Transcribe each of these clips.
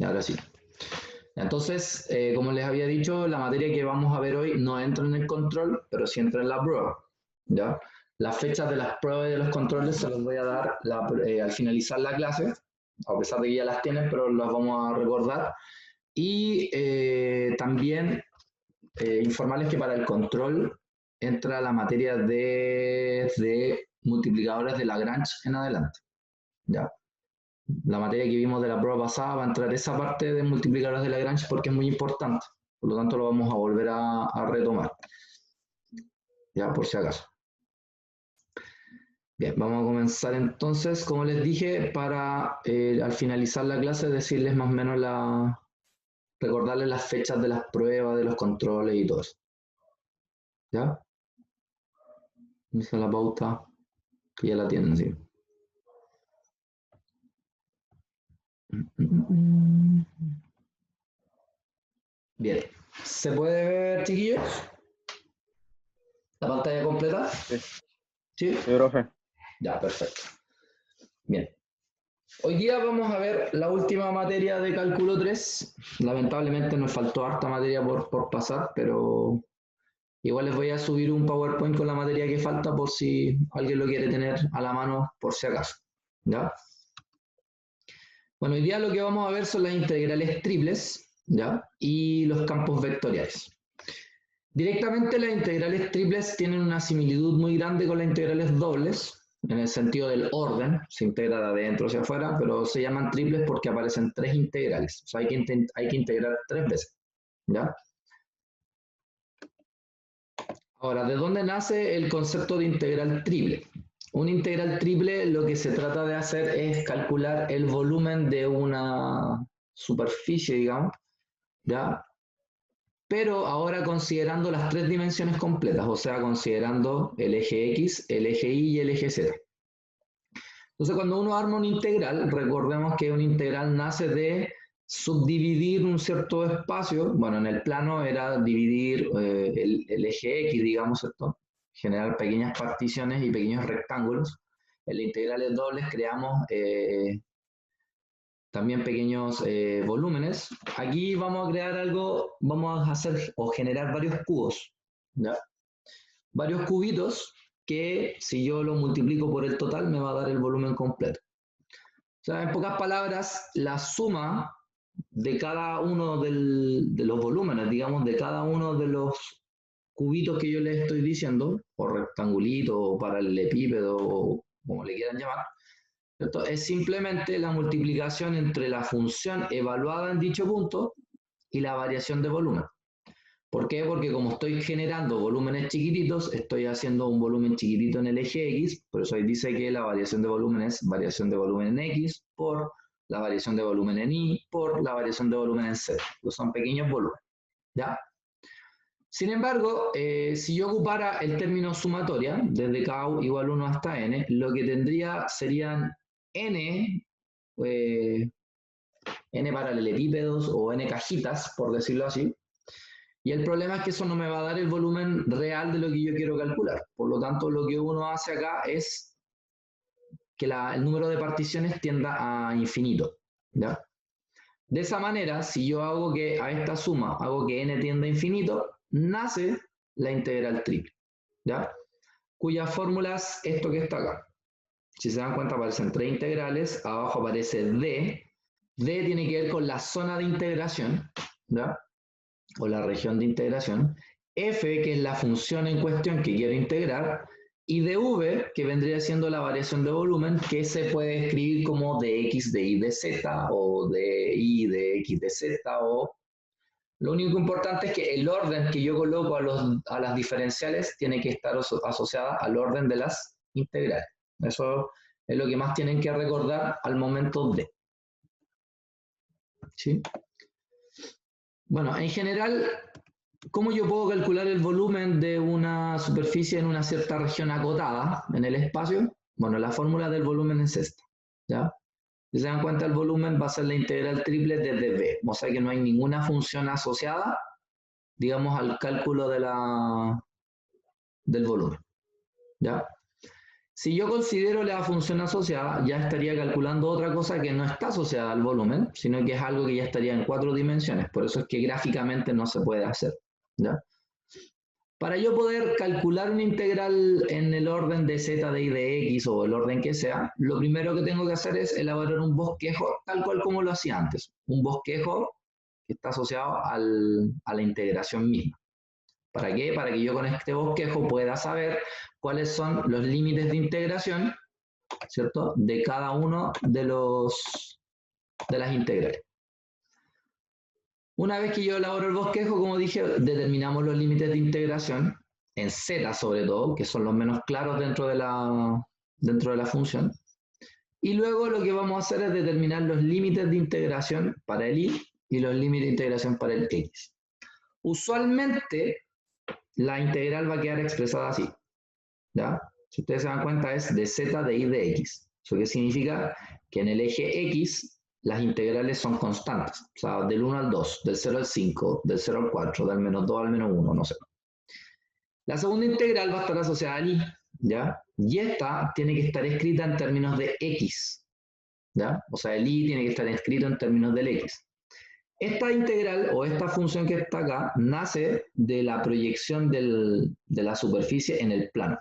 Y ahora sí. Entonces, como les había dicho, la materia que vamos a ver hoy no entra en el control, pero sí entra en la prueba, ¿ya? Las fechas de las pruebas y de los controles se los voy a dar al finalizar la clase, a pesar de que ya las tienen, pero las vamos a recordar. Y también informarles que para el control entra la materia de multiplicadores de Lagrange en adelante, ¿ya? La materia que vimos de la prueba pasada va a entrar esa parte de multiplicadores de Lagrange porque es muy importante. Por lo tanto, lo vamos a volver a retomar. Ya, por si acaso. Bien, vamos a comenzar entonces, como les dije, para al finalizar la clase decirles más o menos recordarles las fechas de las pruebas, de los controles y todo eso. ¿Ya? Esa es la pauta que ya la tienen, sí. Bien. ¿Se puede ver, chiquillos? ¿La pantalla completa? Sí, Sí. sí, profe. Ya, perfecto. Bien. Hoy día vamos a ver la última materia de cálculo 3. Lamentablemente nos faltó harta materia por pasar, pero igual les voy a subir un PowerPoint con la materia que falta por si alguien lo quiere tener a la mano por si acaso. ¿Ya? Bueno, hoy día lo que vamos a ver son las integrales triples, ¿ya? Y los campos vectoriales. Directamente las integrales triples tienen una similitud muy grande con las integrales dobles, en el sentido del orden, se integra de adentro hacia afuera, pero se llaman triples porque aparecen tres integrales, o sea, hay que integrar tres veces, ¿ya? Ahora, ¿de dónde nace el concepto de integral triple? Un integral triple lo que se trata de hacer es calcular el volumen de una superficie, digamos, ¿ya? Pero ahora considerando las tres dimensiones completas, o sea, considerando el eje X, el eje Y y el eje Z. Entonces, cuando uno arma un integral, recordemos que un integral nace de subdividir un cierto espacio, bueno, en el plano era dividir el eje X, digamos, ¿cierto? Generar pequeñas particiones y pequeños rectángulos. En integrales dobles creamos también pequeños volúmenes. Aquí vamos a crear algo, vamos a hacer o generar varios cubos, ¿ya? Varios cubitos que si yo lo multiplico por el total me va a dar el volumen completo. O sea, en pocas palabras, la suma de cada uno de los volúmenes, digamos, de cada uno de los cubitos que yo les estoy diciendo, o rectangulito, o paralelepípedo, o como le quieran llamar, ¿cierto? Es simplemente la multiplicación entre la función evaluada en dicho punto y la variación de volumen. ¿Por qué? Porque como estoy generando volúmenes chiquititos, estoy haciendo un volumen chiquitito en el eje X, por eso ahí dice que la variación de volumen es variación de volumen en X por la variación de volumen en Y por la variación de volumen en Z. Pues son pequeños volúmenes, ¿ya? Sin embargo, si yo ocupara el término sumatoria, desde K igual 1 hasta N, lo que tendría serían N, N paralelepípedos o N cajitas, por decirlo así. Y el problema es que eso no me va a dar el volumen real de lo que yo quiero calcular. Por lo tanto, lo que uno hace acá es que el número de particiones tienda a infinito, ¿ya? De esa manera, si yo hago que a esta suma hago que n tienda a infinito, nace la integral triple, ¿ya? Cuya fórmula es esto que está acá. Si se dan cuenta, aparecen tres integrales, abajo aparece D. D tiene que ver con la zona de integración, ¿ya? O la región de integración. F, que es la función en cuestión que quiero integrar, y dv, que vendría siendo la variación de volumen, que se puede escribir como dx de y de z, o de y de x de z, o... Lo único importante es que el orden que yo coloco a las diferenciales tiene que estar asociada al orden de las integrales. Eso es lo que más tienen que recordar al momento de. ¿Sí? Bueno, en general, ¿cómo yo puedo calcular el volumen de una superficie en una cierta región acotada en el espacio? Bueno, la fórmula del volumen es esta, ¿ya? Si se dan cuenta, el volumen va a ser la integral triple desde B, o sea que no hay ninguna función asociada, digamos, al cálculo del volumen, ¿ya? Si yo considero la función asociada, ya estaría calculando otra cosa que no está asociada al volumen, sino que es algo que ya estaría en 4 dimensiones. Por eso es que gráficamente no se puede hacer, ¿ya? Para yo poder calcular una integral en el orden de z de y de x o el orden que sea, lo primero que tengo que hacer es elaborar un bosquejo tal cual como lo hacía antes. Un bosquejo que está asociado a la integración misma. ¿Para qué? Para que yo con este bosquejo pueda saber cuáles son los límites de integración, ¿cierto? De cada uno de las integrales. Una vez que yo elaboro el bosquejo, como dije, determinamos los límites de integración, en z sobre todo, que son los menos claros dentro de la función. Y luego lo que vamos a hacer es determinar los límites de integración para el y los límites de integración para el x. Usualmente, la integral va a quedar expresada así, ¿ya? Si ustedes se dan cuenta, es de z de y de x. ¿Eso qué significa? Que en el eje x las integrales son constantes, o sea, del 1 al 2, del 0 al 5, del 0 al 4, del menos 2 al menos 1, no sé. La segunda integral va a estar asociada al y, ¿ya? Y esta tiene que estar escrita en términos de x, ¿ya? O sea, el y tiene que estar escrito en términos del x. Esta integral o esta función que está acá nace de la proyección de la superficie en el plano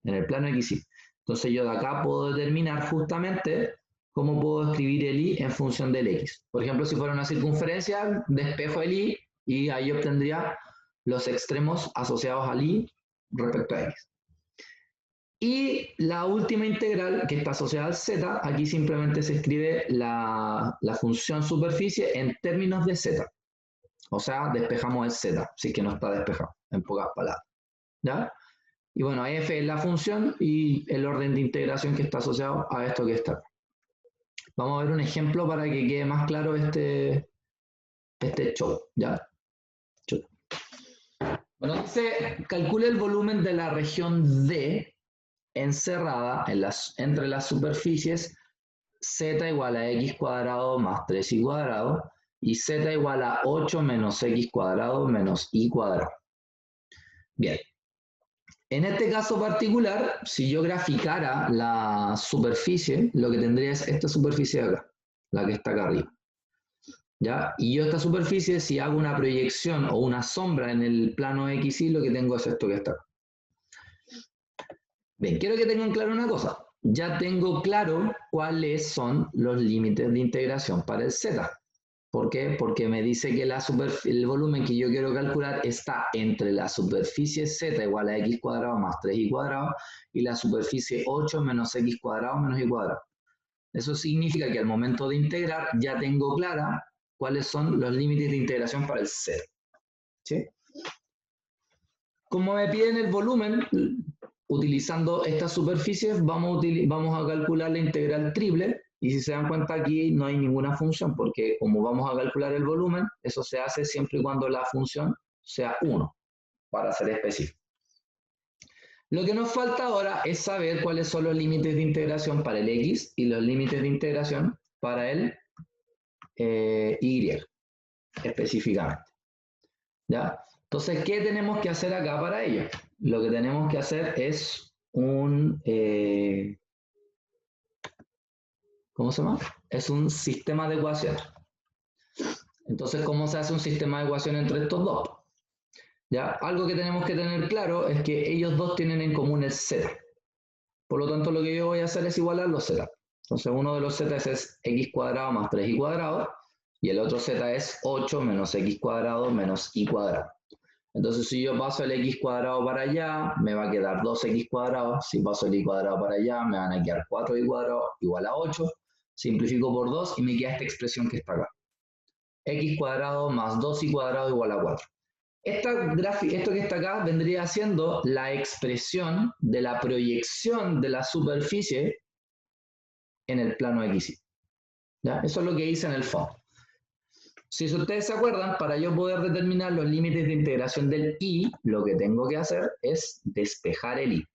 XY. Entonces yo de acá puedo determinar justamente cómo puedo escribir el y en función del x. Por ejemplo, si fuera una circunferencia, despejo el y y ahí obtendría los extremos asociados al y respecto a x. Y la última integral que está asociada al z, aquí simplemente se escribe la función superficie en términos de z. O sea, despejamos el z, si que no está despejado, en pocas palabras. ¿Ya? Y bueno, f es la función y el orden de integración que está asociado a esto que está. Vamos a ver un ejemplo para que quede más claro este show. ¿Ya? Bueno, dice, calcule el volumen de la región D encerrada entre las superficies z igual a x cuadrado más 3y cuadrado y z igual a 8 menos x cuadrado menos y cuadrado. Bien. En este caso particular, si yo graficara la superficie, lo que tendría es esta superficie de acá, la que está acá arriba. ¿Ya? Y yo esta superficie, si hago una proyección o una sombra en el plano XY, lo que tengo es esto que está acá. Bien, quiero que tengan claro una cosa. Ya tengo claro cuáles son los límites de integración para el Z. ¿Por qué? Porque me dice que el volumen que yo quiero calcular está entre la superficie Z igual a x cuadrado más 3y cuadrado y la superficie 8 menos x cuadrado menos y cuadrado. Eso significa que al momento de integrar ya tengo clara cuáles son los límites de integración para el Z. ¿Sí? Como me piden el volumen, utilizando estas superficies vamos a calcular la integral triple y si se dan cuenta aquí no hay ninguna función porque como vamos a calcular el volumen, eso se hace siempre y cuando la función sea 1, para ser específico. Lo que nos falta ahora es saber cuáles son los límites de integración para el x y los límites de integración para el y, específicamente. ¿Ya? Entonces, ¿qué tenemos que hacer acá para ello? Lo que tenemos que hacer es ¿cómo se llama? Es un sistema de ecuaciones. Entonces, ¿cómo se hace un sistema de ecuaciones entre estos dos? ¿Ya? Algo que tenemos que tener claro es que ellos dos tienen en común el z. Por lo tanto, lo que yo voy a hacer es igualar los z. Entonces, uno de los z es x cuadrado más 3y cuadrado y el otro z es 8 menos x cuadrado menos y cuadrado. Entonces, si yo paso el x cuadrado para allá, me va a quedar 2x cuadrado. Si paso el y cuadrado para allá, me van a quedar 4y cuadrado igual a 8. Simplifico por 2 y me queda esta expresión que está acá. X cuadrado más 2y cuadrado igual a 4. Esto que está acá vendría siendo la expresión de la proyección de la superficie en el plano XY. ¿Ya? Eso es lo que hice en el fondo. Si ustedes se acuerdan, para yo poder determinar los límites de integración del y, lo que tengo que hacer es despejar el y.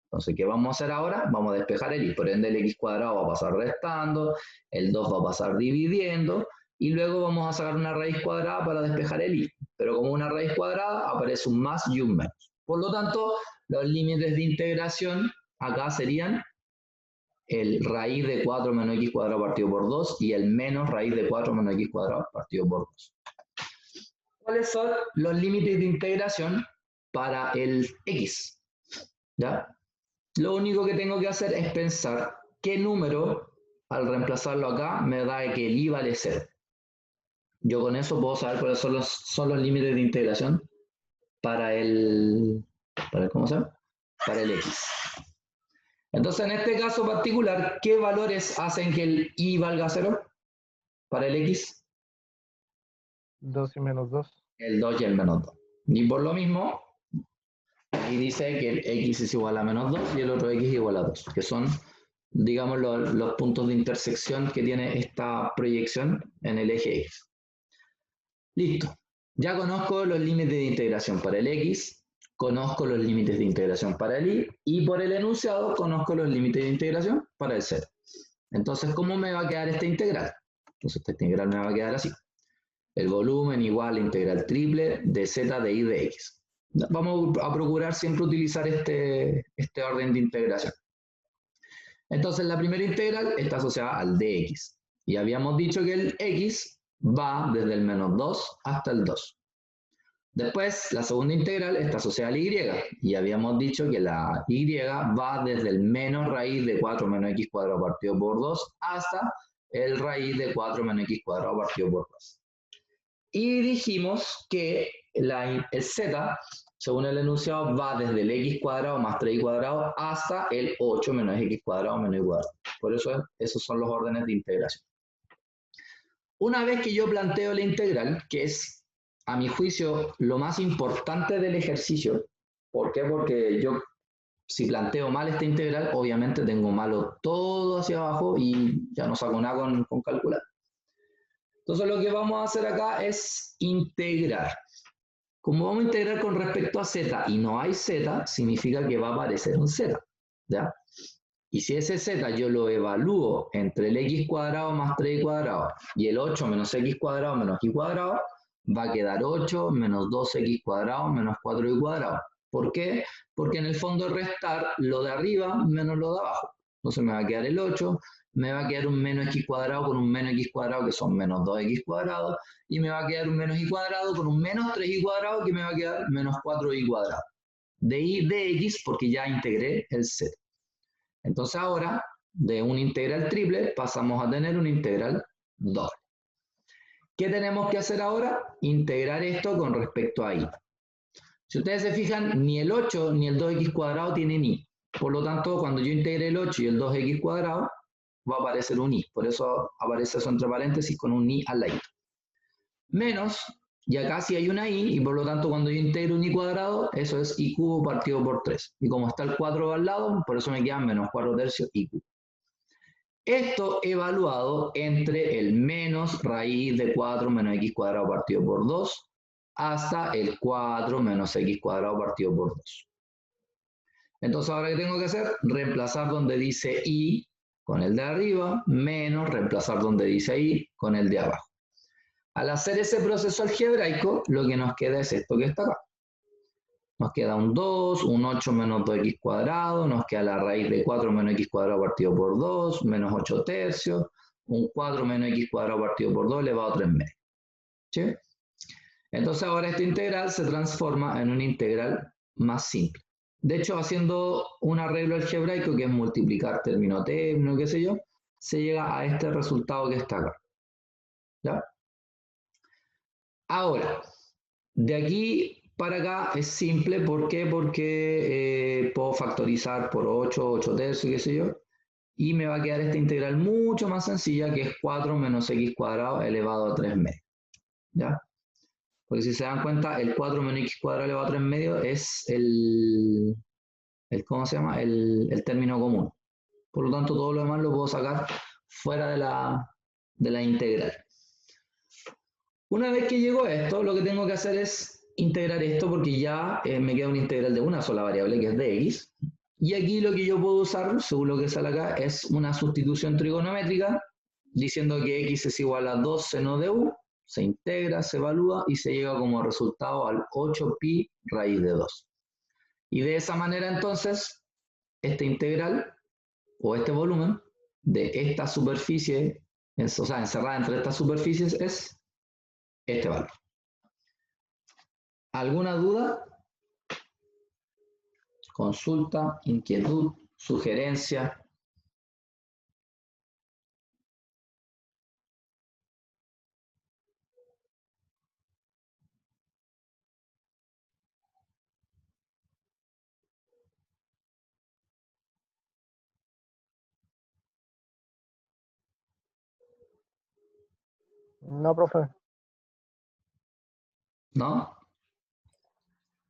Entonces, ¿qué vamos a hacer ahora? Vamos a despejar el y. Por ende, el x cuadrado va a pasar restando, el 2 va a pasar dividiendo, y luego vamos a sacar una raíz cuadrada para despejar el y. Pero como una raíz cuadrada, aparece un más y un menos. Por lo tanto, los límites de integración acá serían el raíz de 4 menos x cuadrado partido por 2 y el menos raíz de 4 menos x cuadrado partido por 2. ¿Cuáles son los límites de integración para el x? ¿Ya? Lo único que tengo que hacer es pensar qué número, al reemplazarlo acá, me da que el y vale 0. Yo con eso puedo saber cuáles son los límites de integración para ¿cómo se llama? Para el x. Entonces, en este caso particular, ¿qué valores hacen que el y valga 0 para el x? 2 y menos 2. El 2 y el menos 2. Y por lo mismo, aquí dice que el x es igual a menos 2 y el otro x es igual a 2, que son, digamos, los puntos de intersección que tiene esta proyección en el eje x. Listo. Ya conozco los límites de integración para el x, conozco los límites de integración para el y por el enunciado conozco los límites de integración para el z. Entonces, ¿cómo me va a quedar esta integral? Entonces, esta integral me va a quedar así. El volumen igual a integral triple de z de y de x. Vamos a procurar siempre utilizar este orden de integración. Entonces, la primera integral está asociada al dx. Y habíamos dicho que el x va desde el menos 2 hasta el 2. Después, la segunda integral está asociada a la y. Y habíamos dicho que la y va desde el menos raíz de 4 menos x cuadrado partido por 2 hasta el raíz de 4 menos x cuadrado partido por 2. Y dijimos que el z, según el enunciado, va desde el x cuadrado más 3y cuadrado hasta el 8 menos x cuadrado menos y cuadrado. Por eso esos son los órdenes de integración. Una vez que yo planteo la integral, que es, a mi juicio, lo más importante del ejercicio, ¿por qué? Porque yo, si planteo mal esta integral, obviamente tengo malo todo hacia abajo y ya no saco nada con calcular. Entonces lo que vamos a hacer acá es integrar. Como vamos a integrar con respecto a z y no hay z, significa que va a aparecer un z, ¿ya? Y si ese z yo lo evalúo entre el x cuadrado más 3y cuadrado y el 8 menos x cuadrado menos y cuadrado, va a quedar 8 menos 2x cuadrado menos 4y cuadrado. ¿Por qué? Porque en el fondo restar lo de arriba menos lo de abajo. Entonces me va a quedar el 8, me va a quedar un menos x cuadrado con un menos x cuadrado que son menos 2x cuadrado, y me va a quedar un menos y cuadrado con un menos 3y cuadrado que me va a quedar menos 4y cuadrado. De y de x porque ya integré el z. Entonces ahora, de una integral triple, pasamos a tener una integral doble. ¿Qué tenemos que hacer ahora? Integrar esto con respecto a y. Si ustedes se fijan, ni el 8 ni el 2x cuadrado tienen y. Por lo tanto, cuando yo integre el 8 y el 2x cuadrado, va a aparecer un y. Por eso aparece eso entre paréntesis con un y al lado. Menos, y acá sí hay una y por lo tanto cuando yo integro un y cuadrado, eso es y cubo partido por 3. Y como está el 4 al lado, por eso me quedan menos 4 tercios y cubo. Esto evaluado entre el menos raíz de 4 menos x cuadrado partido por 2 hasta el 4 menos x cuadrado partido por 2. Entonces ahora ¿qué tengo que hacer? Reemplazar donde dice y con el de arriba, menos reemplazar donde dice y con el de abajo. Al hacer ese proceso algebraico, lo que nos queda es esto que está acá. Nos queda un 2, un 8 menos 2x cuadrado, nos queda la raíz de 4 menos x cuadrado partido por 2, menos 8 tercios, un 4 menos x cuadrado partido por 2 elevado a 3 medios. ¿Sí? Entonces ahora esta integral se transforma en una integral más simple. De hecho, haciendo un arreglo algebraico, que es multiplicar término término, qué sé yo, se llega a este resultado que está acá. ¿Ya? Ahora, de aquí para acá es simple, ¿por qué? Porque puedo factorizar por 8, 8 tercios, qué sé yo, y me va a quedar esta integral mucho más sencilla, que es 4 menos x cuadrado elevado a 3 medios. ¿Ya? Porque si se dan cuenta, el 4 menos x cuadrado elevado a 3 medios es ¿cómo se llama? El término común. Por lo tanto, todo lo demás lo puedo sacar fuera de la integral. Una vez que llego a esto, lo que tengo que hacer es integrar esto porque ya me queda una integral de una sola variable que es de x. Y aquí lo que yo puedo usar, según lo que sale acá, es una sustitución trigonométrica diciendo que x es igual a 2 seno de u, se integra, se evalúa y se llega como resultado al 8pi raíz de 2. Y de esa manera entonces esta integral o este volumen de esta superficie, o sea, encerrada entre estas superficies, es este valor. ¿Alguna duda? Consulta, inquietud, sugerencia. No, profe. ¿No?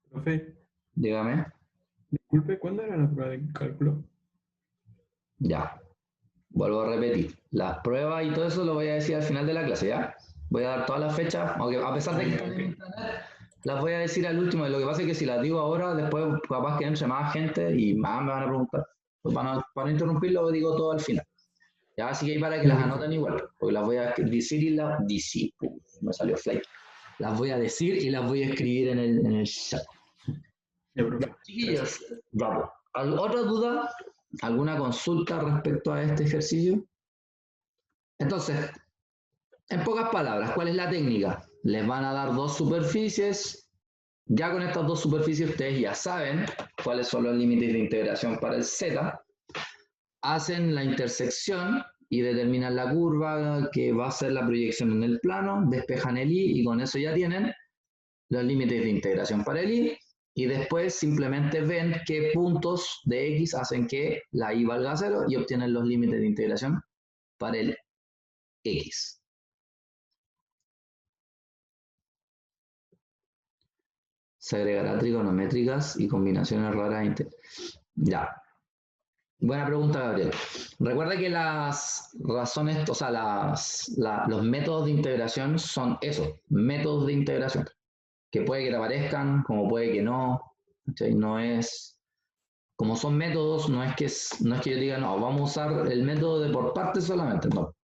Profe, Dígame. disculpe, ¿cuándo era la prueba de cálculo? Ya. Vuelvo a repetir. Las pruebas y todo eso lo voy a decir al final de la clase, ¿ya? Voy a dar todas las fechas, aunque a pesar de que están en internet, las voy a decir al último. Lo que pasa es que si las digo ahora, después capaz que entre más gente y más me van a preguntar. Pues para no interrumpirlo, lo digo todo al final. Ya, así que ahí para que las anoten igual, porque las voy a decir y las me salió fly. Las voy a decir y las voy a escribir en el chat. Ya, profe. Chiquillos, vamos. ¿Otra duda? ¿Alguna consulta respecto a este ejercicio? Entonces, en pocas palabras, ¿cuál es la técnica? Les van a dar dos superficies. Ya con estas dos superficies ustedes ya saben cuáles son los límites de integración para el z. Hacen la intersección y determinan la curva que va a ser la proyección en el plano, despejan el y y con eso ya tienen los límites de integración para el y. Y después simplemente ven qué puntos de x hacen que la y valga 0 y obtienen los límites de integración para el x. Se agregará trigonométricas y combinaciones raras. Ya. Buena pregunta, Gabriel. Recuerda que las razones, o sea, los métodos de integración son eso, métodos de integración, que puede que te aparezcan, como puede que no. ¿Cachai? No es, como son métodos, no es que yo diga, no, vamos a usar el método de por partes solamente, no.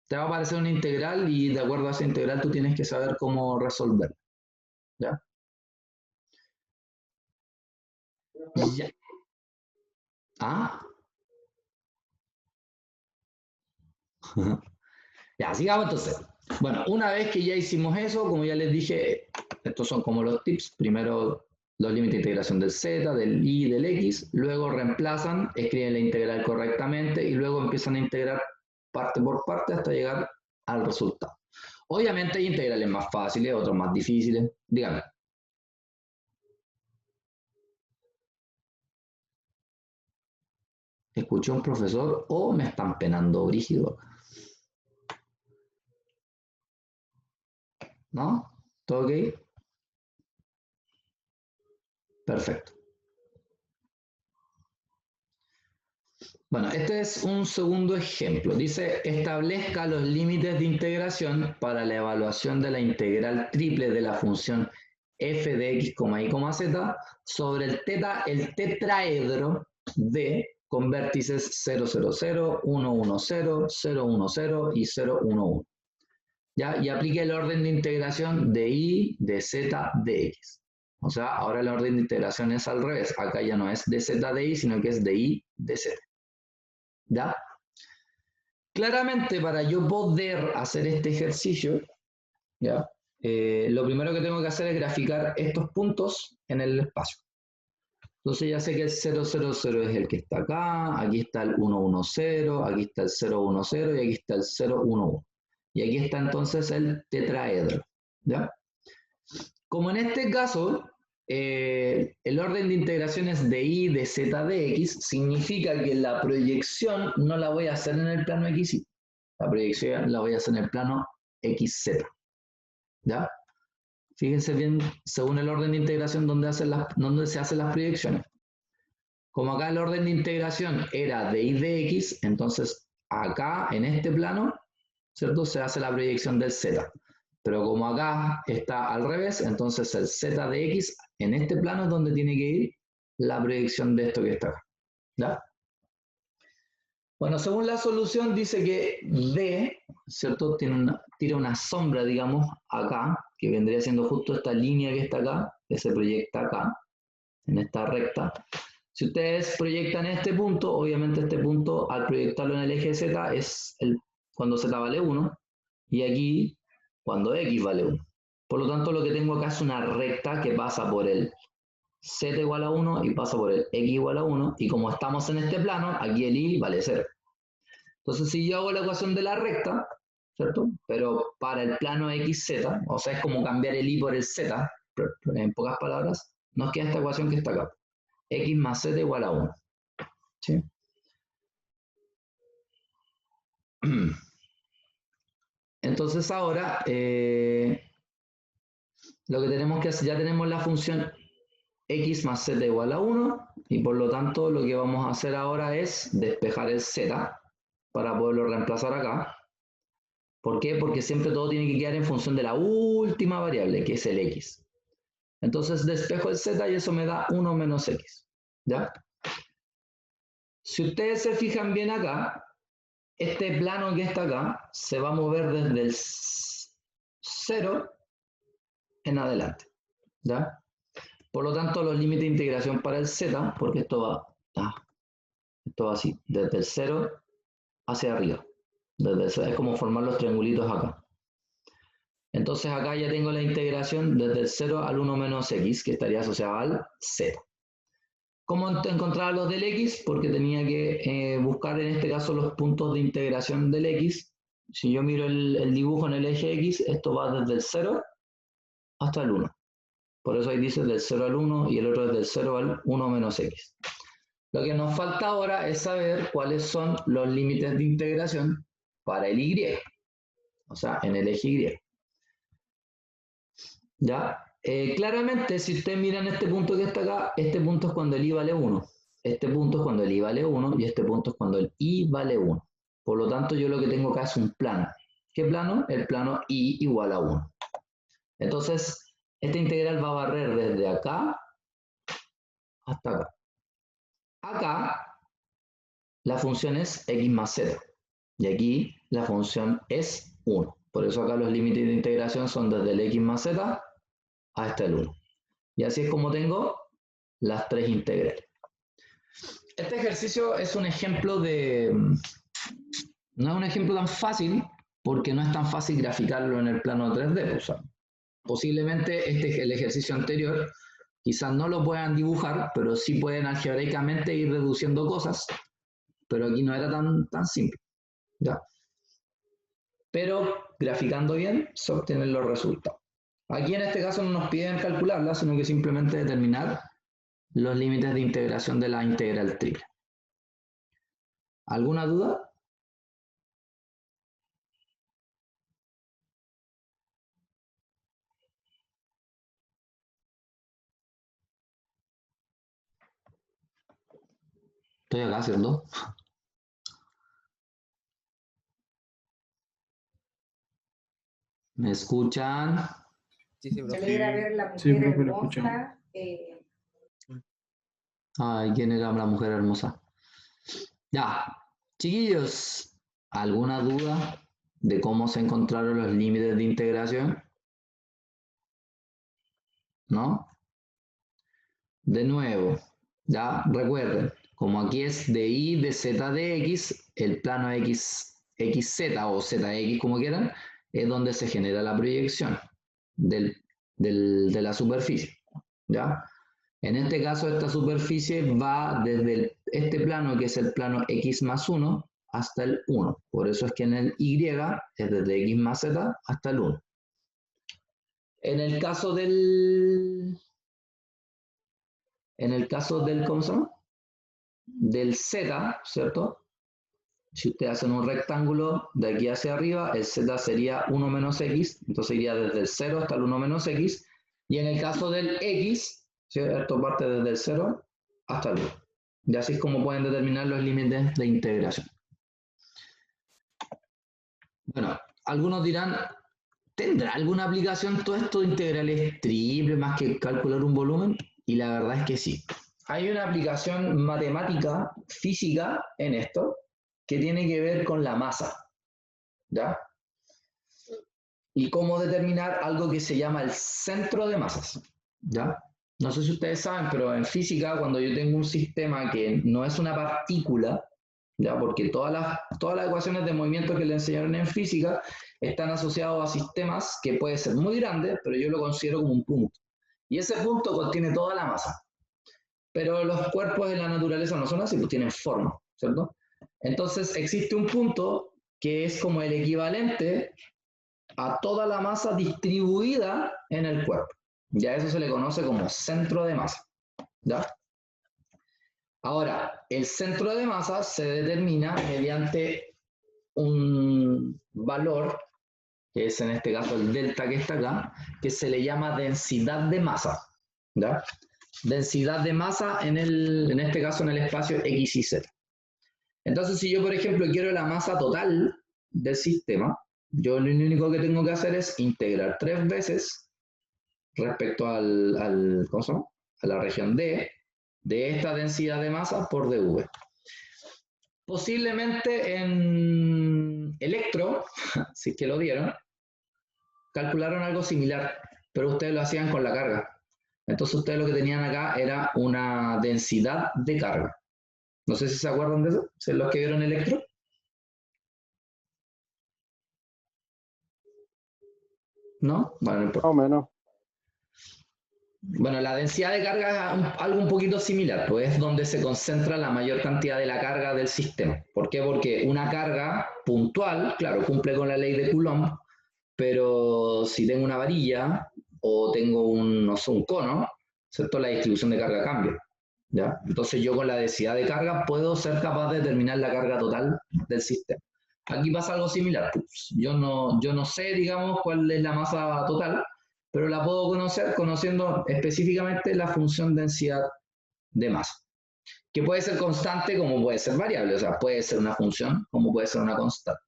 Te va a aparecer una integral y de acuerdo a esa integral tú tienes que saber cómo resolverla. ¿Ya? Ya. ¿Ah? Ya, sigamos entonces. Bueno, una vez que ya hicimos eso, como ya les dije, estos son como los tips. Primero los límites de integración del z, del y y del x. Luego reemplazan, escriben la integral correctamente y luego empiezan a integrar parte por parte hasta llegar al resultado. Obviamente hay integrales más fáciles, otros más difíciles. Díganme. ¿Escuché a un profesor o me están penando brígido? ¿No? ¿Todo ok? Perfecto. Bueno, este es un segundo ejemplo. Dice, establezca los límites de integración para la evaluación de la integral triple de la función f de x, y, z sobre el tetraedro D con vértices 0, 0, 0, 1, 1, 0, 0, 1, 0 y 0, 1, 1. ¿Ya? Y aplique el orden de integración de y, de z, de x. O sea, ahora el orden de integración es al revés. Acá ya no es de z, de y, sino que es de y, de z. ¿Ya? Claramente, para yo poder hacer este ejercicio, ¿ya? Lo primero que tengo que hacer es graficar estos puntos en el espacio. Entonces ya sé que el 0, 0, 0 es el que está acá, aquí está el 1, 1, 0, aquí está el 0, 1, 0 y aquí está el 0, 1, 1. Y aquí está entonces el tetraedro, ¿ya? Como en este caso, el orden de integración es de y, de z, de x, significa que la proyección no la voy a hacer en el plano xy. La proyección la voy a hacer en el plano xz. ¿Ya? Fíjense bien, según el orden de integración, donde se hacen las proyecciones. Como acá el orden de integración era de y de x, entonces acá, en este plano, ¿cierto? Se hace la proyección del z. Pero como acá está al revés, entonces el z de x, en este plano es donde tiene que ir la proyección de esto que está acá. ¿Ya? Bueno, según la solución dice que D, ¿cierto? Tira una sombra, digamos, acá, que vendría siendo justo esta línea que está acá, que se proyecta acá, en esta recta, Si ustedes proyectan este punto, obviamente este punto al proyectarlo en el eje Z es cuando Z vale 1 y aquí cuando X vale 1. Por lo tanto, lo que tengo acá es una recta que pasa por el Z igual a 1 y pasa por el X igual a 1 y como estamos en este plano, aquí el Y vale 0. Entonces, si yo hago la ecuación de la recta, ¿cierto? Pero para el plano XZ, o sea, es como cambiar el Y por el Z, en pocas palabras, nos queda esta ecuación que está acá. X más Z igual a 1. ¿Sí? Entonces ahora, lo que tenemos que hacer, ya tenemos la función X más Z igual a 1, y por lo tanto lo que vamos a hacer ahora es despejar el Z para poderlo reemplazar acá. ¿Por qué? Porque siempre todo tiene que quedar en función de la última variable, que es el X. Entonces despejo el Z y eso me da 1 menos X. ¿Ya? Si ustedes se fijan bien acá, este plano que está acá se va a mover desde el 0 en adelante. ¿Ya? Por lo tanto, los límites de integración para el Z, porque esto va así, desde el 0 hacia arriba. Es como formar los triangulitos acá. Entonces acá ya tengo la integración desde el 0 al 1 menos X, que estaría asociado al Z. ¿Cómo encontrar los del X? Porque tenía que buscar en este caso los puntos de integración del X. Si yo miro el dibujo en el eje X, esto va desde el 0 hasta el 1. Por eso ahí dice del 0 al 1 y el otro es del 0 al 1 menos X. Lo que nos falta ahora es saber cuáles son los límites de integración para el Y. O sea, en el eje Y. ¿Ya? Claramente, si ustedes miran este punto que está acá, este punto es cuando el Y vale 1. Este punto es cuando el Y vale 1 y este punto es cuando el Y vale 1. Por lo tanto, yo lo que tengo acá es un plano. ¿Qué plano? El plano Y igual a 1. Entonces, esta integral va a barrer desde acá hasta acá. Acá, la función es X más Z. Y aquí, la función es 1. Por eso acá los límites de integración son desde el X más Z hasta el 1. Y así es como tengo las tres integrales. Este ejercicio es un ejemplo de... No es un ejemplo tan fácil porque no es tan fácil graficarlo en el plano 3D. O sea, posiblemente el ejercicio anterior quizás no lo puedan dibujar, pero sí pueden algebraicamente ir reduciendo cosas. Pero aquí no era tan simple. ¿Ya? Pero graficando bien se obtienen los resultados. Aquí en este caso no nos piden calcularla, sino que simplemente determinar los límites de integración de la integral triple. ¿Alguna duda? Estoy acá, ¿cierto? ¿Me escuchan? Sí, sí, Se profe. alegra ver la Sí, mujer profe, lo escuchamos. hermosa. Ay, ¿quién era la mujer hermosa? Ya, chiquillos, ¿alguna duda de cómo se encontraron los límites de integración? ¿No? De nuevo, ya recuerden, como aquí es de y de z de x, el plano xz o zx como quieran, es donde se genera la proyección de la superficie. ¿Ya? En este caso, esta superficie va desde este plano, que es el plano x más 1, hasta el 1. Por eso es que en el y es desde x más z hasta el 1. En el caso del, ¿cómo se llama? Del z, ¿cierto? Si ustedes hacen un rectángulo de aquí hacia arriba, el z sería 1 menos x, entonces iría desde el 0 hasta el 1 menos x. Y en el caso del x, ¿cierto? Parte desde el 0 hasta el 1. Y así es como pueden determinar los límites de integración. Bueno, algunos dirán, ¿tendrá alguna aplicación todo esto de integrales triples más que calcular un volumen? Y la verdad es que sí. Hay una aplicación matemática, física en esto, que tiene que ver con la masa. ¿Ya? Y cómo determinar algo que se llama el centro de masas. ¿Ya? No sé si ustedes saben, pero en física, cuando yo tengo un sistema que no es una partícula, ¿ya? Porque todas las ecuaciones de movimiento que le enseñaron en física están asociados a sistemas que pueden ser muy grandes, pero yo lo considero como un punto. Y ese punto contiene toda la masa. Pero los cuerpos en la naturaleza no son así, pues tienen forma, ¿cierto? Entonces existe un punto que es como el equivalente a toda la masa distribuida en el cuerpo. Ya eso se le conoce como centro de masa. ¿Ya? Ahora, el centro de masa se determina mediante un valor, que es en este caso el delta que está acá, que se le llama densidad de masa. ¿Ya? Densidad de masa en este caso en el espacio X y Z. Entonces, si yo, por ejemplo, quiero la masa total del sistema, yo lo único que tengo que hacer es integrar 3 veces respecto ¿cómo se llama? A la región D de esta densidad de masa por dV. Posiblemente en electro, si es que lo dieron, calcularon algo similar, pero ustedes lo hacían con la carga. Entonces ustedes lo que tenían acá era una densidad de carga. No sé si se acuerdan de eso, ¿son los que vieron electro? ¿No? Bueno, no importa. Más o menos. Bueno, la densidad de carga es algo un poquito similar, pues es donde se concentra la mayor cantidad de la carga del sistema. ¿Por qué? Porque una carga puntual, claro, cumple con la ley de Coulomb, pero si tengo una varilla o tengo no sé, un cono, ¿cierto? La distribución de carga cambia. ¿Ya? Entonces yo con la densidad de carga puedo ser capaz de determinar la carga total del sistema. Aquí pasa algo similar. Pues, yo no sé, digamos, cuál es la masa total, pero la puedo conocer conociendo específicamente la función densidad de masa, que puede ser constante como puede ser variable, o sea, puede ser una función como puede ser una constante.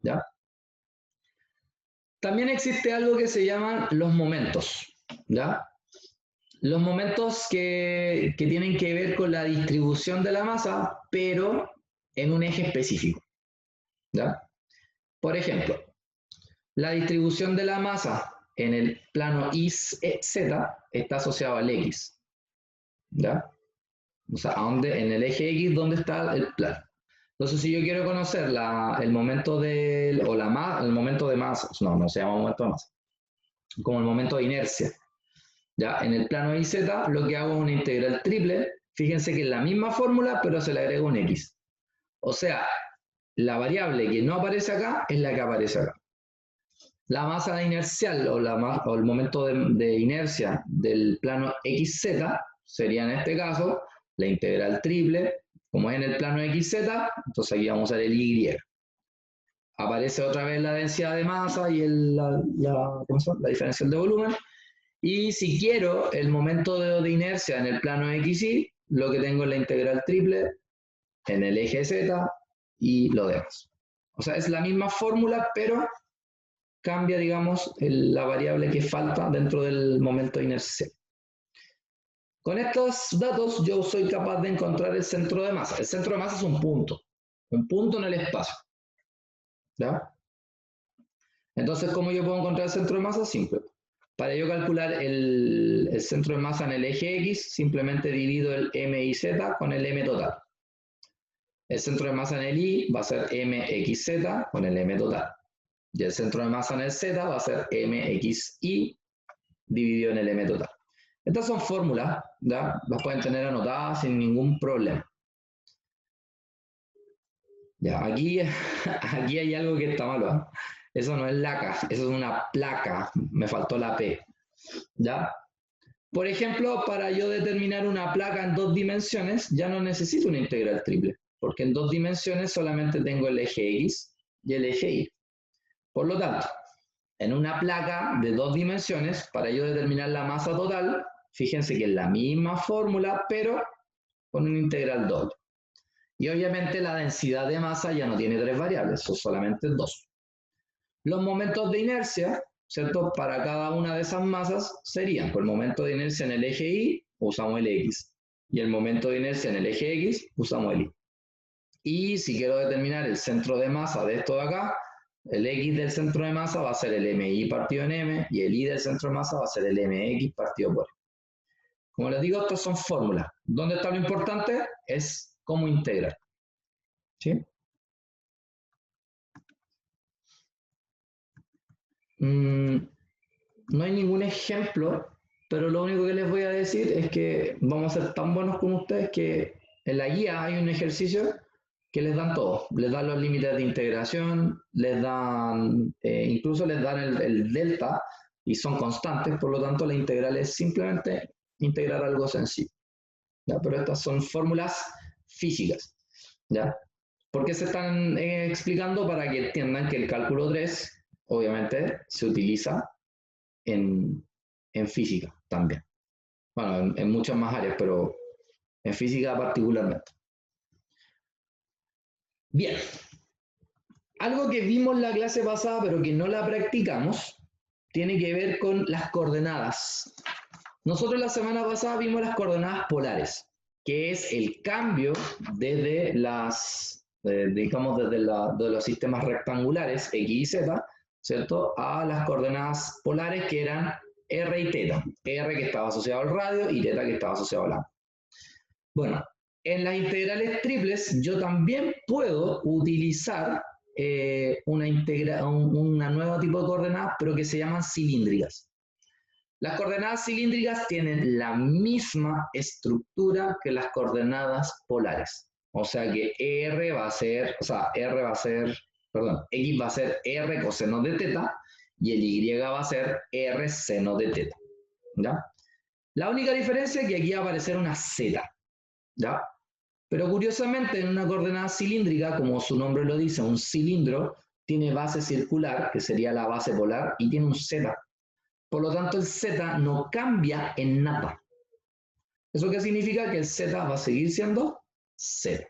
¿Ya? También existe algo que se llaman los momentos. ¿Ya? Los momentos que tienen que ver con la distribución de la masa, pero en un eje específico. ¿Ya? Por ejemplo, la distribución de la masa en el plano YZ está asociado al X. ¿Ya? O sea, en el eje X, ¿dónde está el plano? Entonces, si yo quiero conocer el momento el momento de masa, no se llama momento de masa, como el momento de inercia. ¿Ya? En el plano YZ lo que hago es una integral triple, fíjense que es la misma fórmula, pero se le agrega un X. O sea, la variable que no aparece acá es la que aparece acá. La masa inercial o el momento de inercia del plano XZ sería en este caso la integral triple, como es en el plano XZ, entonces aquí vamos a usar el Y. Aparece otra vez la densidad de masa y la diferencial de volumen. Y si quiero el momento de inercia en el plano XY, lo que tengo es la integral triple en el eje Z y lo demás. O sea, es la misma fórmula, pero cambia, digamos, la variable que falta dentro del momento de inercia. Con estos datos yo soy capaz de encontrar el centro de masa. El centro de masa es un punto en el espacio. ¿Ya? Entonces, ¿cómo yo puedo encontrar el centro de masa? Simple. Para yo calcular el centro de masa en el eje X, simplemente divido el MYZ con el M total. El centro de masa en el Y va a ser MXZ con el M total. Y el centro de masa en el Z va a ser MXY dividido en el M total. Estas son fórmulas, ¿ya? Las pueden tener anotadas sin ningún problema. Ya, aquí hay algo que está malo, ¿eh? Eso no es laca, eso es una placa, me faltó la P. ¿Ya? Por ejemplo, para yo determinar una placa en 2 dimensiones, ya no necesito una integral triple, porque en 2 dimensiones solamente tengo el eje X y el eje Y. Por lo tanto, en una placa de 2 dimensiones, para yo determinar la masa total, fíjense que es la misma fórmula, pero con una integral doble. Y obviamente la densidad de masa ya no tiene 3 variables, son solamente 2. Los momentos de inercia, ¿cierto? Para cada una de esas masas serían, por el momento de inercia en el eje Y, usamos el X. Y el momento de inercia en el eje X, usamos el Y. Y si quiero determinar el centro de masa de esto de acá, el X del centro de masa va a ser el MY partido en M, y el Y del centro de masa va a ser el MX partido por M. Como les digo, estas son fórmulas. ¿Dónde está lo importante? Es cómo integrar. ¿Sí? No hay ningún ejemplo, pero lo único que les voy a decir es que vamos a ser tan buenos como ustedes que en la guía hay un ejercicio que les dan todo. Les dan los límites de integración, les dan, incluso les dan el delta y son constantes, por lo tanto la integral es simplemente integrar algo sencillo. ¿Ya? Pero estas son fórmulas físicas. ¿Ya? ¿Por qué se están explicando? Para que entiendan que el cálculo 3 obviamente se utiliza en física también. Bueno, en muchas más áreas, pero en física particularmente. Bien. Algo que vimos la clase pasada, pero que no la practicamos, tiene que ver con las coordenadas. Nosotros la semana pasada vimos las coordenadas polares, que es el cambio desde las, digamos, desde de los sistemas rectangulares, X y Z, ¿cierto? A las coordenadas polares que eran R y θ. R que estaba asociado al radio y θ que estaba asociado al ángulo. Bueno, en las integrales triples yo también puedo utilizar una nueva tipo de coordenadas, pero que se llaman cilíndricas. Las coordenadas cilíndricas tienen la misma estructura que las coordenadas polares. O sea que R va a ser, perdón, X va a ser R coseno de θ y el Y va a ser R seno de θ. ¿Ya? La única diferencia es que aquí va a aparecer una Z. ¿Ya? Pero curiosamente en una coordenada cilíndrica, como su nombre lo dice, un cilindro tiene base circular, que sería la base polar, y tiene un Z. Por lo tanto, el Z no cambia en nada. ¿Eso qué significa? Que el Z va a seguir siendo 0.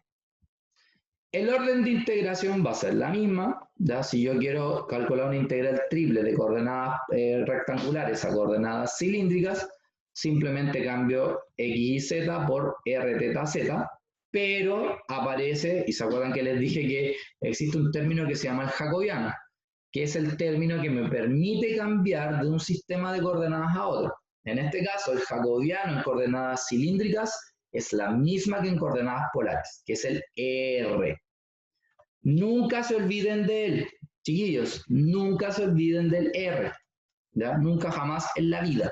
El orden de integración va a ser la misma. ¿Ya? Si yo quiero calcular una integral triple de coordenadas rectangulares a coordenadas cilíndricas, simplemente cambio X y Z por R θ Z, pero aparece, y se acuerdan que les dije que existe un término que se llama el jacobiano, que es el término que me permite cambiar de un sistema de coordenadas a otro. En este caso, el jacobiano en coordenadas cilíndricas es la misma que en coordenadas polares, que es el R. Nunca se olviden de él, chiquillos, nunca se olviden del R, ¿ya? Nunca jamás en la vida.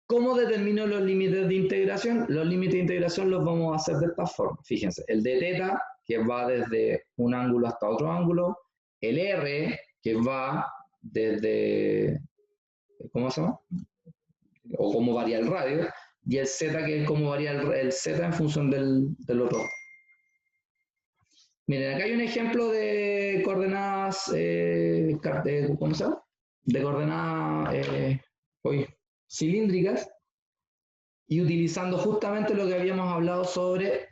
¿Cómo determino los límites de integración? Los límites de integración los vamos a hacer de esta forma. Fíjense, el de θ, que va desde un ángulo hasta otro ángulo, el R, que va desde, ¿cómo se llama? O cómo varía el radio, y el Z, que es cómo varía el Z en función del otro. Miren, acá hay un ejemplo de coordenadas, ¿cómo se llama? De coordenadas cilíndricas, y utilizando justamente lo que habíamos hablado sobre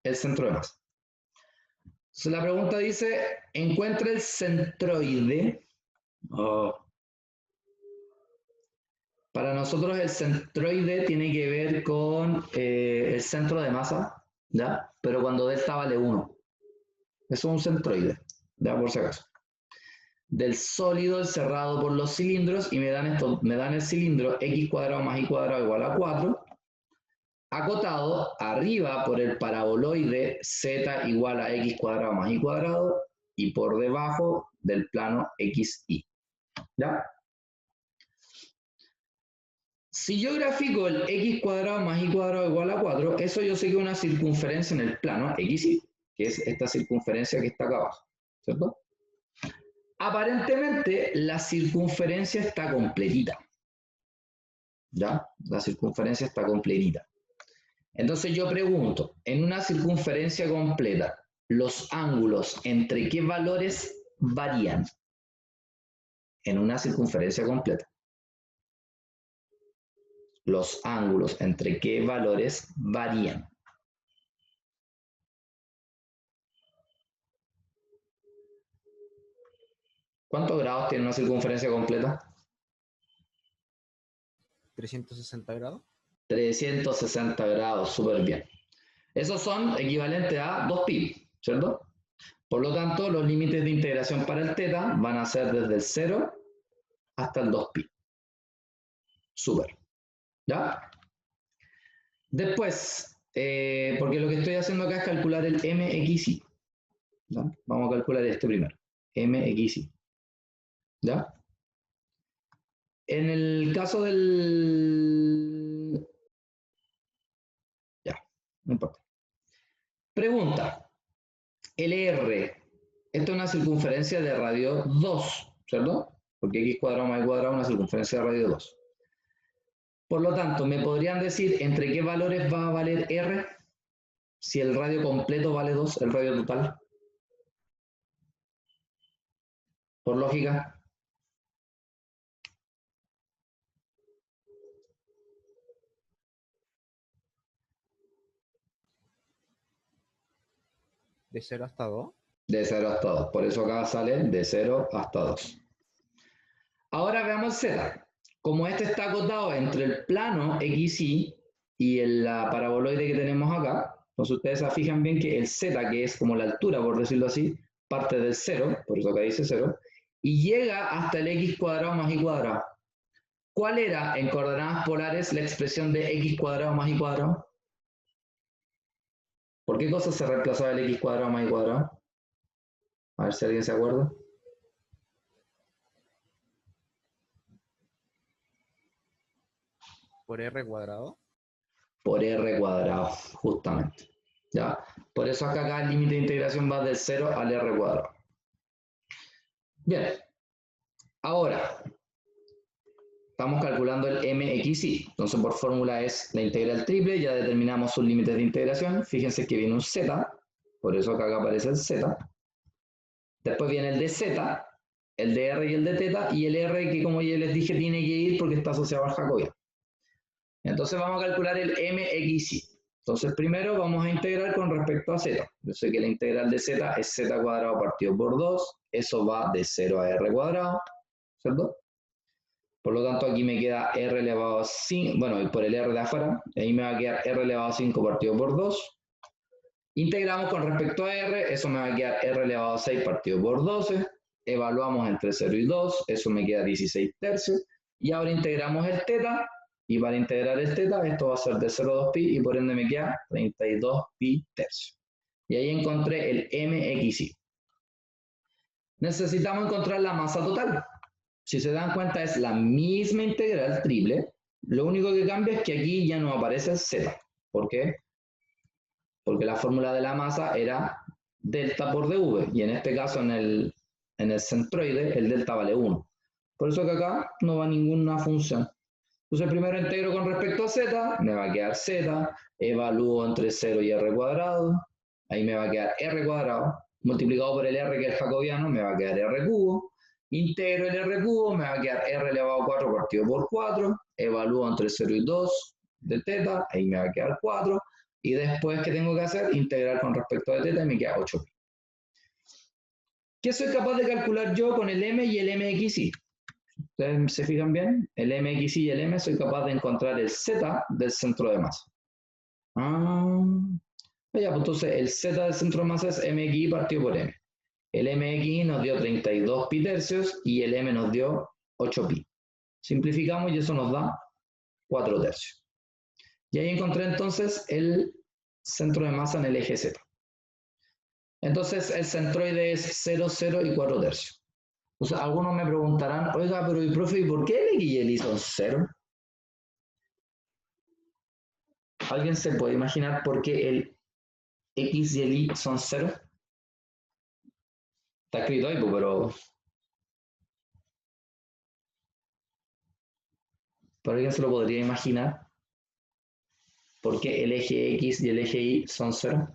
el centro de masa. Entonces la pregunta dice, encuentra el centroide. Para nosotros el centroide tiene que ver con el centro de masa, ¿ya? Pero cuando delta vale 1. Eso es un centroide, ¿ya? Por si acaso. Del sólido cerrado por los cilindros, y me dan el cilindro x cuadrado más y cuadrado igual a 4, acotado arriba por el paraboloide z igual a x cuadrado más y cuadrado, y por debajo del plano xy. ¿Ya? Si yo grafico el x cuadrado más y cuadrado igual a 4, eso yo sé que es una circunferencia en el plano xy, que es esta circunferencia que está acá abajo, ¿cierto? Aparentemente la circunferencia está completita. ¿Ya? La circunferencia está completita. Entonces yo pregunto, en una circunferencia completa, ¿los ángulos entre qué valores varían? En una circunferencia completa. Los ángulos entre qué valores varían. ¿Cuántos grados tiene una circunferencia completa? 360 grados. 360 grados, súper bien. Esos son equivalentes a 2π, ¿cierto? Por lo tanto, los límites de integración para el θ van a ser desde el 0 hasta el 2π. Súper. ¿Ya? Después, porque lo que estoy haciendo acá es calcular el MXY. ¿Ya? Vamos a calcular este primero. MXY. ¿Ya? En el caso del... Ya, no importa. Pregunta. LR. Esto es una circunferencia de radio 2, ¿cierto? Porque x cuadrado más y cuadrado es una circunferencia de radio 2. Por lo tanto, ¿me podrían decir entre qué valores va a valer R? Si el radio completo vale 2, el radio total. Por lógica. ¿De 0 hasta 2? De 0 hasta 2. Por eso acá sale de 0 hasta 2. Ahora veamos Z. Como este está acotado entre el plano XY y la paraboloide que tenemos acá, entonces ustedes se fijan bien que el Z, que es como la altura, por decirlo así, parte del 0, por eso acá dice 0, y llega hasta el x cuadrado más y cuadrado. ¿Cuál era en coordenadas polares la expresión de x cuadrado más y cuadrado? ¿Por qué cosa se reemplazaba el x cuadrado más y cuadrado? A ver si alguien se acuerda. ¿Por R cuadrado? Por r cuadrado, justamente. ¿Ya? Por eso acá el límite de integración va del 0 al r cuadrado. Bien. Ahora, estamos calculando el MXY. Entonces, por fórmula es la integral triple, ya determinamos sus límites de integración. Fíjense que viene un Z, por eso acá aparece el Z. Después viene el de Z, el de R y el de teta, y el R que, como ya les dije, tiene que ir porque está asociado al jacobiano. Entonces vamos a calcular el MXY. Entonces primero vamos a integrar con respecto a Z. Yo sé que la integral de Z es Z cuadrado partido por 2. Eso va de 0 a R cuadrado, ¿cierto? Por lo tanto aquí me queda R elevado a 5, bueno, y por el R de afuera, ahí me va a quedar R elevado a 5 partido por 2. Integramos con respecto a R, eso me va a quedar R elevado a 6 partido por 12. Evaluamos entre 0 y 2, eso me queda 16 tercios. Y ahora integramos el teta. Y para integrar el teta, esto va a ser de 0 a 2pi y por ende me queda 32 pi tercios. Y ahí encontré el MXY. Necesitamos encontrar la masa total. Si se dan cuenta es la misma integral triple. Lo único que cambia es que aquí ya no aparece el Z. ¿Por qué? Porque la fórmula de la masa era delta por dv. Y en este caso en el centroide el delta vale 1. Por eso que acá no va ninguna función. Entonces primero integro con respecto a z, me va a quedar z, evalúo entre 0 y r cuadrado, ahí me va a quedar r cuadrado, multiplicado por el r que es jacobiano, me va a quedar r cubo, integro el r cubo, me va a quedar r elevado a 4 partido por 4, evalúo entre 0 y 2 de teta, ahí me va a quedar 4, y después, ¿qué tengo que hacer? Integrar con respecto a teta y me queda 8. ¿Qué soy capaz de calcular yo con el m y el mxy? Ustedes se fijan bien, el MX y el M soy capaz de encontrar el Z del centro de masa. Ya, pues entonces el Z del centro de masa es MX partido por M. El MX nos dio 32 pi tercios y el M nos dio 8 pi. Simplificamos y eso nos da 4 tercios. Y ahí encontré entonces el centro de masa en el eje Z. Entonces el centroide es 0, 0 y 4 tercios. O sea, algunos me preguntarán, oiga, pero ¿y profe, ¿y por qué el X y el Y son 0? ¿Alguien se puede imaginar por qué el X y el Y son 0? Está escrito ahí, pero ¿alguien se lo podría imaginar? ¿Por qué el eje X y el eje Y son 0?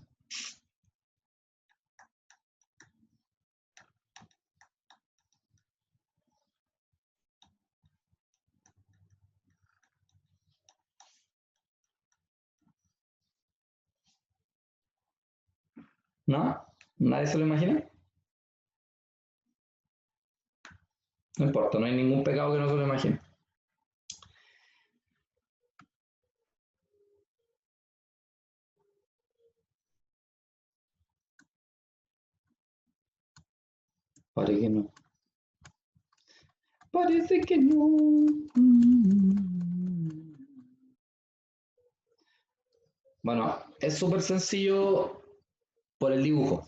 ¿No? ¿Nadie se lo imagina? No importa, no hay ningún pecado que no se lo imagine. Parece que no. Parece que no. Bueno, es súper sencillo por el dibujo.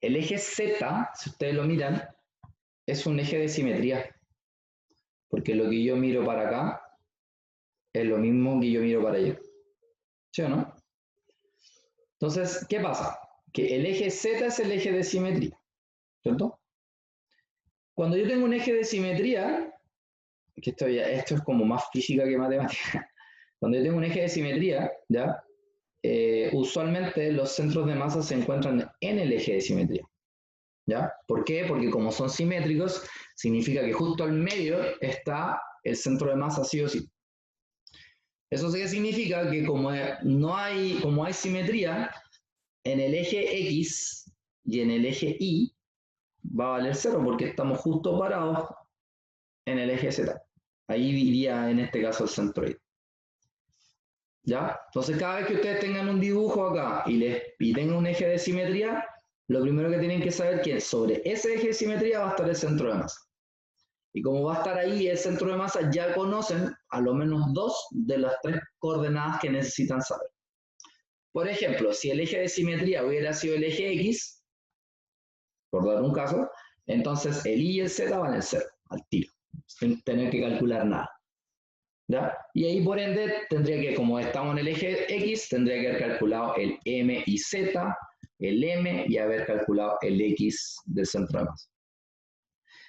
El eje Z, si ustedes lo miran, es un eje de simetría. Porque lo que yo miro para acá es lo mismo que yo miro para allá. ¿Sí o no? Entonces, ¿qué pasa? Que el eje Z es el eje de simetría, ¿cierto? Cuando yo tengo un eje de simetría, que esto es como más física que matemática, cuando yo tengo un eje de simetría, ¿ya? Usualmente los centros de masa se encuentran en el eje de simetría, ¿ya? ¿Por qué? Porque como son simétricos, significa que justo al medio está el centro de masa sí o sí. Eso sí que significa que como hay simetría, en el eje X y en el eje Y va a valer 0 porque estamos justo parados en el eje Z. Ahí iría en este caso el centroide. ¿Ya? Entonces cada vez que ustedes tengan un dibujo acá y tengan un eje de simetría, lo primero que tienen que saber es que sobre ese eje de simetría va a estar el centro de masa. Y como va a estar ahí el centro de masa, ya conocen a lo menos 2 de las 3 coordenadas que necesitan saber. Por ejemplo, si el eje de simetría hubiera sido el eje X, por dar un caso, entonces el Y y el Z van al 0, al tiro, sin tener que calcular nada. ¿Ya? Y ahí por ende tendría que, como estamos en el eje X, tendría que haber calculado el M y Z, el M y haber calculado el X del centro de masa.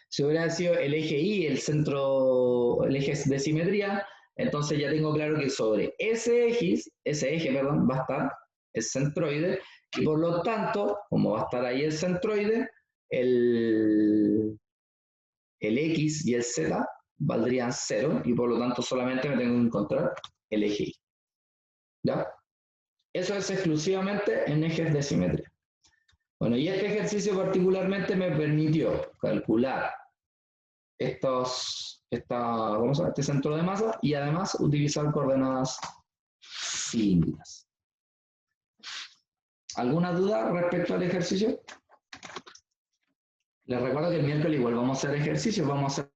Si hubiera sido el eje Y, el eje de simetría, entonces ya tengo claro que sobre ese eje, va a estar el centroide, y por lo tanto, como va a estar ahí el centroide, el X y el Z valdrían 0, y por lo tanto solamente me tengo que encontrar el eje Y. ¿Ya? Eso es exclusivamente en ejes de simetría. Bueno, y este ejercicio particularmente me permitió calcular este centro de masa y además utilizar coordenadas cilíndricas. ¿Alguna duda respecto al ejercicio? Les recuerdo que el miércoles igual vamos a hacer ejercicios, vamos a hacer